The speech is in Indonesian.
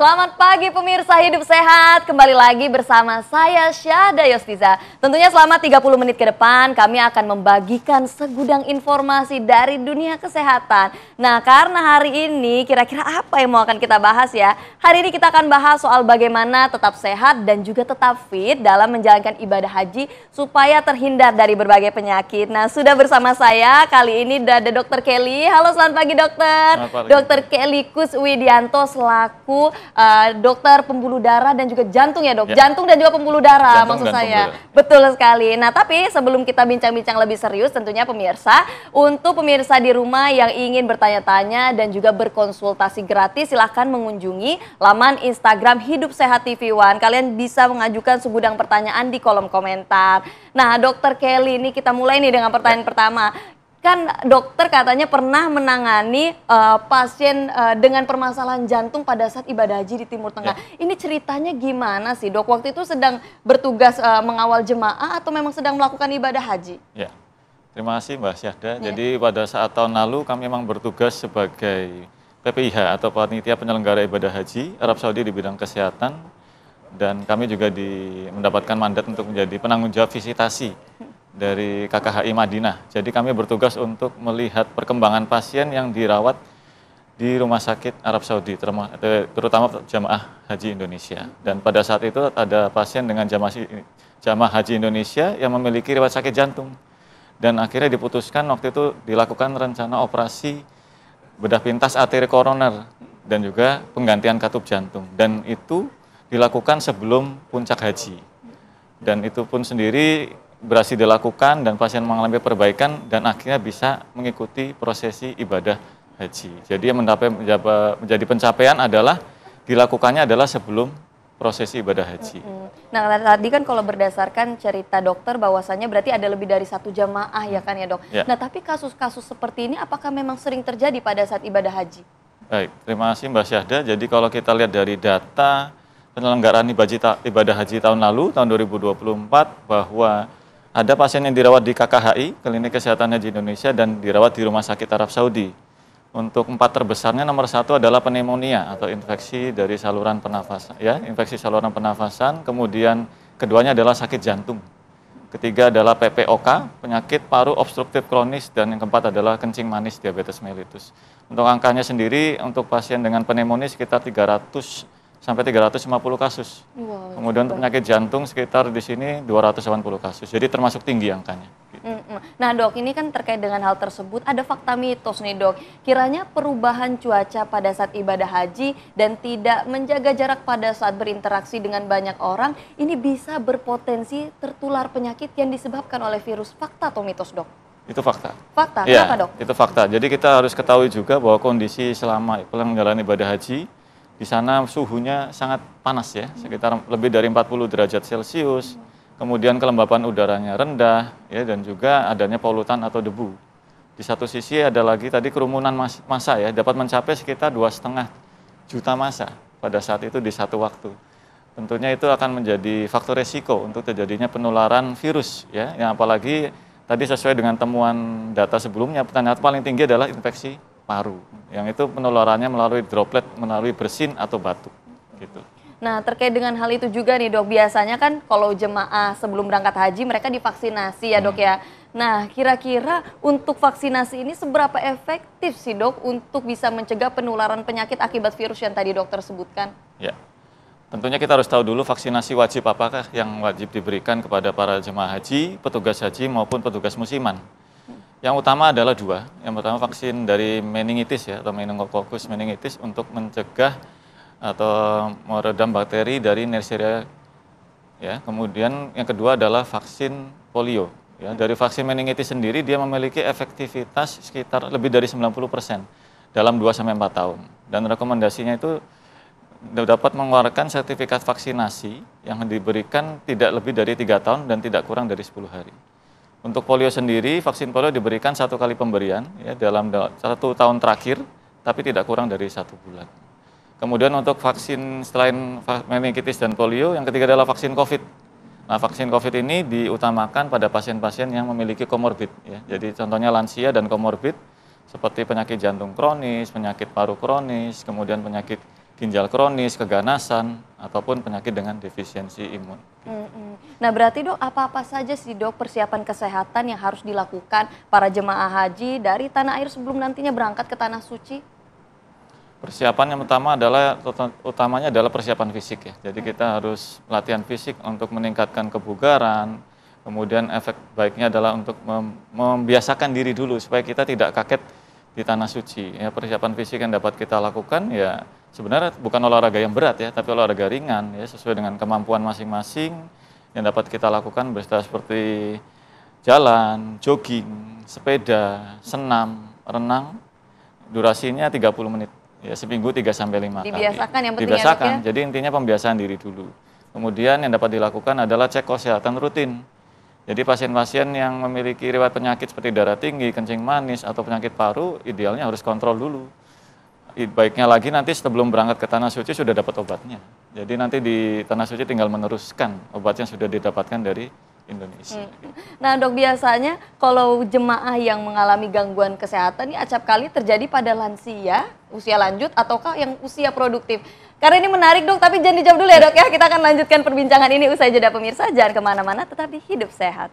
Selamat pagi pemirsa Hidup Sehat, kembali lagi bersama saya Syahda Yostiza. Tentunya selama 30 menit ke depan kami akan membagikan segudang informasi dari dunia kesehatan. Nah, karena hari ini kira-kira apa yang mau akan kita bahas ya? Hari ini kita akan bahas soal bagaimana tetap sehat dan juga tetap fit dalam menjalankan ibadah haji supaya terhindar dari berbagai penyakit. Nah, sudah bersama saya kali ini ada Dr. Kelly. Halo, selamat pagi dokter. Dr. Kelly Kuswidianto selaku dokter pembuluh darah dan juga jantung ya dok, ya. Jantung dan juga pembuluh darah maksud saya. Betul sekali. Nah tapi sebelum kita bincang-bincang lebih serius tentunya pemirsa, untuk pemirsa di rumah yang ingin bertanya-tanya dan juga berkonsultasi gratis silahkan mengunjungi laman Instagram Hidup Sehat TV One. Kalian bisa mengajukan segudang pertanyaan di kolom komentar. Nah dokter Kelly ini kita mulai nih dengan pertanyaan pertama. Kan dokter katanya pernah menangani pasien dengan permasalahan jantung pada saat ibadah haji di Timur Tengah. Ya. Ini ceritanya gimana sih dok? Waktu itu sedang bertugas mengawal jemaah atau memang sedang melakukan ibadah haji? Ya, terima kasih Mbak Syahda. Ya. Jadi pada saat tahun lalu kami memang bertugas sebagai PPIH atau Panitia Penyelenggara Ibadah Haji Arab Saudi di bidang kesehatan. Dan kami juga mendapatkan mandat untuk menjadi penanggung jawab visitasi dari KKHI Madinah. Jadi kami bertugas untuk melihat perkembangan pasien yang dirawat di rumah sakit Arab Saudi, terutama jamaah haji Indonesia. Dan pada saat itu ada pasien dengan jamaah haji Indonesia yang memiliki riwayat sakit jantung. Dan akhirnya diputuskan waktu itu dilakukan rencana operasi bedah pintas arteri koroner dan juga penggantian katup jantung. Dan itu dilakukan sebelum puncak haji. Dan itu pun sendiri berhasil dilakukan dan pasien mengalami perbaikan dan akhirnya bisa mengikuti prosesi ibadah haji. Jadi yang menjadi pencapaian adalah dilakukannya adalah sebelum prosesi ibadah haji. Nah tadi kan kalau berdasarkan cerita dokter bahwasannya berarti ada lebih dari satu jamaah ya kan ya dok? Ya. Nah tapi kasus-kasus seperti ini apakah memang sering terjadi pada saat ibadah haji? Baik, terima kasih Mbak Syahda. Jadi kalau kita lihat dari data penyelenggaraan ibadah haji tahun lalu, tahun 2024, bahwa ada pasien yang dirawat di KKHI, Klinik Kesehatan Haji Indonesia, dan dirawat di Rumah Sakit Arab Saudi. Untuk 4 terbesarnya, nomor 1 adalah pneumonia atau infeksi dari saluran pernafasan, ya, infeksi saluran pernafasan. Kemudian keduanya adalah sakit jantung. Ketiga adalah PPOK, penyakit paru obstruktif kronis, dan yang keempat adalah kencing manis diabetes mellitus. Untuk angkanya sendiri, untuk pasien dengan pneumonia sekitar 300 sampai 350 kasus. Wow, kemudian untuk penyakit jantung sekitar di sini 280 kasus. Jadi termasuk tinggi angkanya. Nah dok, ini kan terkait dengan hal tersebut ada fakta mitos nih dok. Kiranya perubahan cuaca pada saat ibadah haji dan tidak menjaga jarak pada saat berinteraksi dengan banyak orang ini bisa berpotensi tertular penyakit yang disebabkan oleh virus. Fakta atau mitos dok? Itu fakta. Fakta? Ya, kenapa dok? Itu fakta. Jadi kita harus ketahui juga bahwa kondisi selama penyelenggaraan ibadah haji di sana suhunya sangat panas ya, sekitar lebih dari 40 derajat Celcius. Kemudian kelembapan udaranya rendah ya, dan juga adanya polutan atau debu. Di satu sisi ada lagi tadi kerumunan massa ya, dapat mencapai sekitar 2,5 juta massa pada saat itu di satu waktu. Tentunya itu akan menjadi faktor resiko untuk terjadinya penularan virus ya, yang apalagi tadi sesuai dengan temuan data sebelumnya, ternyata paling tinggi adalah infeksi paru, yang itu penularannya melalui droplet, melalui bersin atau batuk gitu. Nah terkait dengan hal itu juga nih dok, biasanya kan kalau jemaah sebelum berangkat haji mereka divaksinasi ya dok ya. Nah kira-kira untuk vaksinasi ini seberapa efektif sih dok untuk bisa mencegah penularan penyakit akibat virus yang tadi dokter sebutkan? Ya, tentunya kita harus tahu dulu vaksinasi wajib apakah yang wajib diberikan kepada para jemaah haji, petugas haji maupun petugas musiman. Yang utama adalah 2. Yang pertama vaksin dari meningitis ya, atau meningococcus meningitis untuk mencegah atau meredam bakteri dari Neisseria ya. Kemudian yang kedua adalah vaksin polio ya. Dari vaksin meningitis sendiri dia memiliki efektivitas sekitar lebih dari 90% dalam 2 sampai 4 tahun. Dan rekomendasinya itu dapat mengeluarkan sertifikat vaksinasi yang diberikan tidak lebih dari 3 tahun dan tidak kurang dari 10 hari. Untuk polio sendiri, vaksin polio diberikan 1 kali pemberian ya, dalam 1 tahun terakhir, tapi tidak kurang dari 1 bulan. Kemudian untuk vaksin selain meningitis dan polio, yang ketiga adalah vaksin COVID. Nah, vaksin COVID ini diutamakan pada pasien-pasien yang memiliki komorbid. Ya. Jadi contohnya lansia dan komorbid, seperti penyakit jantung kronis, penyakit paru kronis, kemudian penyakit ginjal kronis, keganasan, ataupun penyakit dengan defisiensi imun. Nah berarti dok, apa-apa saja sih dok persiapan kesehatan yang harus dilakukan para jemaah haji dari tanah air sebelum nantinya berangkat ke tanah suci? Persiapan yang utamanya adalah persiapan fisik ya. Jadi kita harus latihan fisik untuk meningkatkan kebugaran. Kemudian efek baiknya adalah untuk membiasakan diri dulu supaya kita tidak kaget di tanah suci. Ya, persiapan fisik yang dapat kita lakukan ya sebenarnya bukan olahraga yang berat ya, tapi olahraga ringan ya sesuai dengan kemampuan masing-masing yang dapat kita lakukan seperti jalan, jogging, sepeda, senam, renang. Durasinya 30 menit. Ya, seminggu 3-5 kali. Dibiasakan yang penting Dibiasakan, ya, jadi intinya pembiasaan diri dulu. Kemudian yang dapat dilakukan adalah cek kesehatan rutin. Jadi pasien-pasien yang memiliki riwayat penyakit seperti darah tinggi, kencing manis, atau penyakit paru, idealnya harus kontrol dulu. Baiknya lagi nanti sebelum berangkat ke Tanah Suci sudah dapat obatnya. Jadi nanti di Tanah Suci tinggal meneruskan obat yang sudah didapatkan dari Indonesia. Nah dok, biasanya kalau jemaah yang mengalami gangguan kesehatan ini acap kali terjadi pada lansia, usia lanjut, ataukah yang usia produktif? Karena ini menarik dok, tapi jangan dijawab dulu ya dok ya. Kita akan lanjutkan perbincangan ini usai jeda pemirsa. Jangan kemana-mana, tetap di Hidup Sehat.